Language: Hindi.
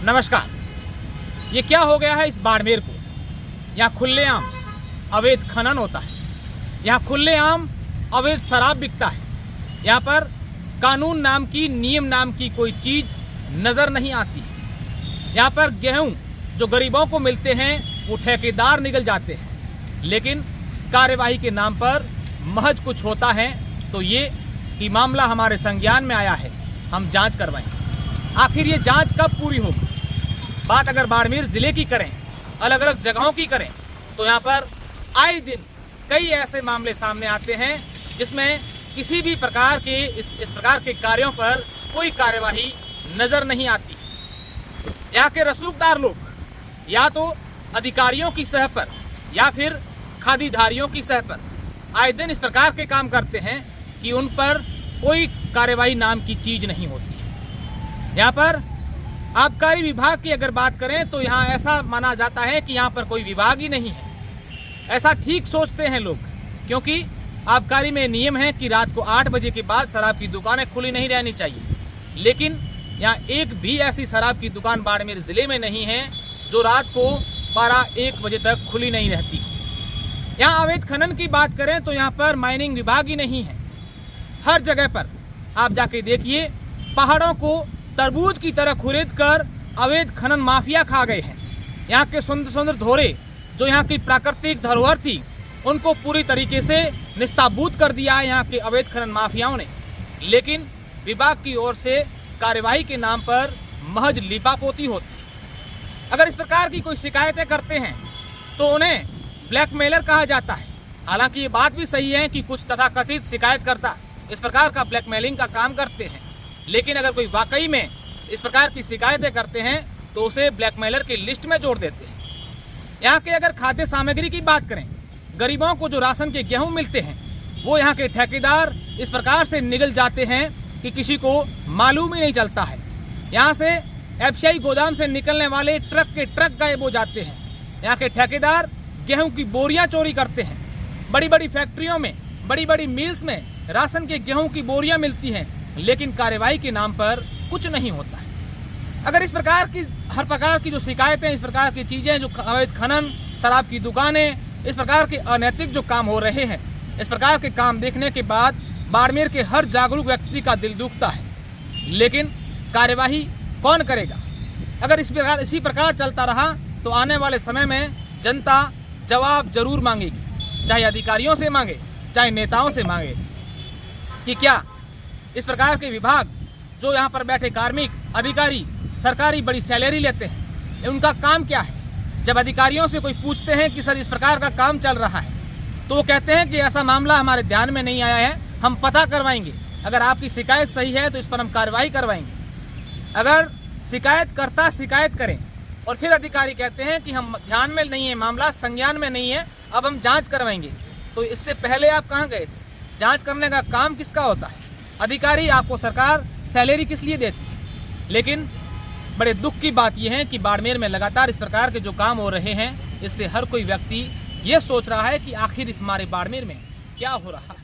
नमस्कार। ये क्या हो गया है इस बाड़मेर को? यहाँ खुलेआम अवैध खनन होता है, यहाँ खुलेआम अवैध शराब बिकता है, यहाँ पर कानून नाम की, नियम नाम की कोई चीज़ नज़र नहीं आती। यहाँ पर गेहूं जो गरीबों को मिलते हैं वो ठेकेदार निगल जाते हैं, लेकिन कार्यवाही के नाम पर महज कुछ होता है तो ये कि मामला हमारे संज्ञान में आया है, हम जांच करवाएं। आखिर ये जांच कब पूरी होगी? बात अगर बाड़मेर ज़िले की करें, अलग अलग जगहों की करें, तो यहाँ पर आए दिन कई ऐसे मामले सामने आते हैं जिसमें किसी भी प्रकार के इस प्रकार के कार्यों पर कोई कार्यवाही नज़र नहीं आती। यहाँ के रसूखदार लोग या तो अधिकारियों की सह पर या फिर खादीधारियों की सह पर आए दिन इस प्रकार के काम करते हैं कि उन पर कोई कार्यवाही नाम की चीज़ नहीं होती। यहाँ पर आबकारी विभाग की अगर बात करें तो यहाँ ऐसा माना जाता है कि यहाँ पर कोई विभाग ही नहीं है। ऐसा ठीक सोचते हैं लोग, क्योंकि आबकारी में नियम है कि रात को 8 बजे के बाद शराब की दुकानें खुली नहीं रहनी चाहिए, लेकिन यहाँ एक भी ऐसी शराब की दुकान बाड़मेर ज़िले में नहीं है जो रात को 12-1 बजे तक खुली नहीं रहती। यहाँ अवैध खनन की बात करें तो यहाँ पर माइनिंग विभाग ही नहीं है। हर जगह पर आप जाके देखिए, पहाड़ों को तरबूज की तरह खुरेद कर अवैध खनन माफिया खा गए हैं। यहाँ के सुंदर सुंदर धोरे जो यहाँ की प्राकृतिक धरोहर थी उनको पूरी तरीके से निस्ताबूत कर दिया है यहाँ के अवैध खनन माफियाओं ने, लेकिन विभाग की ओर से कार्यवाही के नाम पर महज लिपापोती होती। अगर इस प्रकार की कोई शिकायतें करते हैं तो उन्हें ब्लैकमेलर कहा जाता है। हालांकि ये बात भी सही है कि कुछ तथाकथित शिकायतकर्ता इस प्रकार का ब्लैकमेलिंग का काम करते हैं, लेकिन अगर कोई वाकई में इस प्रकार की शिकायतें करते हैं तो उसे ब्लैकमेलर की लिस्ट में जोड़ देते हैं। यहाँ के अगर खाद्य सामग्री की बात करें, गरीबों को जो राशन के गेहूं मिलते हैं वो यहाँ के ठेकेदार इस प्रकार से निगल जाते हैं कि किसी को मालूम ही नहीं चलता है। यहाँ से एफसीआई गोदाम से निकलने वाले ट्रक के ट्रक गायब हो जाते हैं। यहाँ के ठेकेदार गेहूं की बोरियां चोरी करते हैं। बड़ी बड़ी फैक्ट्रियों में, बड़ी बड़ी मिल्स में राशन के गेहूं की बोरियां मिलती हैं, लेकिन कार्यवाही के नाम पर कुछ नहीं होता है। अगर इस प्रकार की हर प्रकार की जो शिकायतें, इस प्रकार की चीज़ें, जो अवैध खनन, शराब की दुकानें, इस प्रकार के अनैतिक जो काम हो रहे हैं, इस प्रकार के काम देखने के बाद बाड़मेर के हर जागरूक व्यक्ति का दिल दुखता है, लेकिन कार्यवाही कौन करेगा? अगर इसी प्रकार चलता रहा तो आने वाले समय में जनता जवाब जरूर मांगेगी, चाहे अधिकारियों से मांगे, चाहे नेताओं से मांगे, कि क्या इस प्रकार के विभाग जो यहाँ पर बैठे कार्मिक अधिकारी सरकारी बड़ी सैलरी लेते हैं, उनका काम क्या है? जब अधिकारियों से कोई पूछते हैं कि सर इस प्रकार का काम चल रहा है, तो वो कहते हैं कि ऐसा मामला हमारे ध्यान में नहीं आया है, हम पता करवाएंगे। अगर आपकी शिकायत सही है तो इस पर हम कार्रवाई करवाएंगे। अगर शिकायतकर्ता शिकायत करें और फिर अधिकारी कहते हैं कि हम ध्यान में नहीं है, मामला संज्ञान में नहीं है, अब हम जाँच करवाएंगे, तो इससे पहले आप कहाँ गए थे? जाँच करने का काम किसका होता है? अधिकारी, आपको सरकार सैलरी किस लिए देती है? लेकिन बड़े दुख की बात यह है कि बाड़मेर में लगातार इस प्रकार के जो काम हो रहे हैं, इससे हर कोई व्यक्ति ये सोच रहा है कि आखिर इस हमारे बाड़मेर में क्या हो रहा है।